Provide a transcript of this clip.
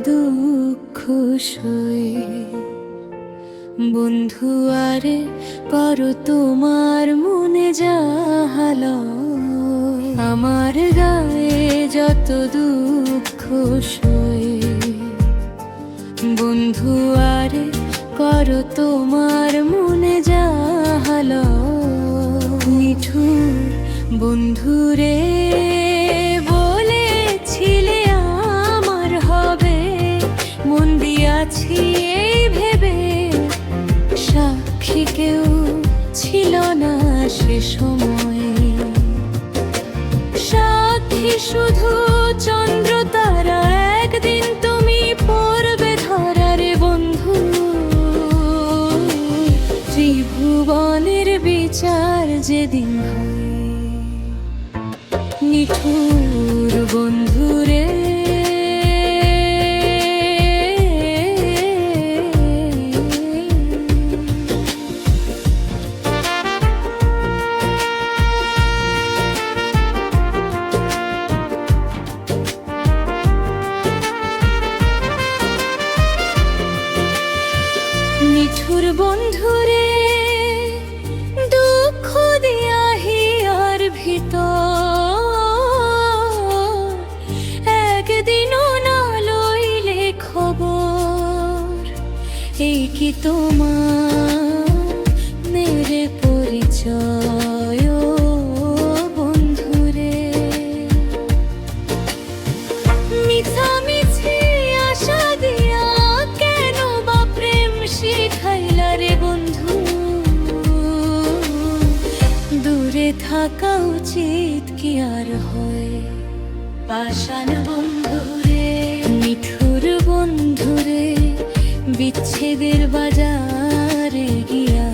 দুঃখ সই। বন্ধু আরে করো তোমার মনে জাহালা, আমার গায়ে যত দুঃখ সই। বন্ধু আরে করো তোমার মনে জাহালা, নিঠুর বন্ধুরে বলেছিলে আমার হবে, মন দিয়াছি এই ভেবে, সাক্ষী কেউ ছিল না সে সময়। সাক্ষী শুধু চন্দ্র তারা, একদিন তুমি পড়বে ধরা রে বন্ধু। ত্রিভুবনের বিচার যেদিন হয়, নিঠুর বন্ধুরে নিঠুর বন্ধুরে দুঃখ দিয়া হিয়ার ভিতর, একদিনও না লইলে খবর। এই কি তোমার মেরে পরিচয় বন্ধুরে? মিছামিছি আশা দিয়া কেন বা প্রেম শিখাইলা রে বন্ধু? দূরে থাকা উচিত কি আর হয়? পাষাণ বন্ধুরে, নিঠুর বন্ধুরে, বিচ্ছেদের বাজারে গিয়া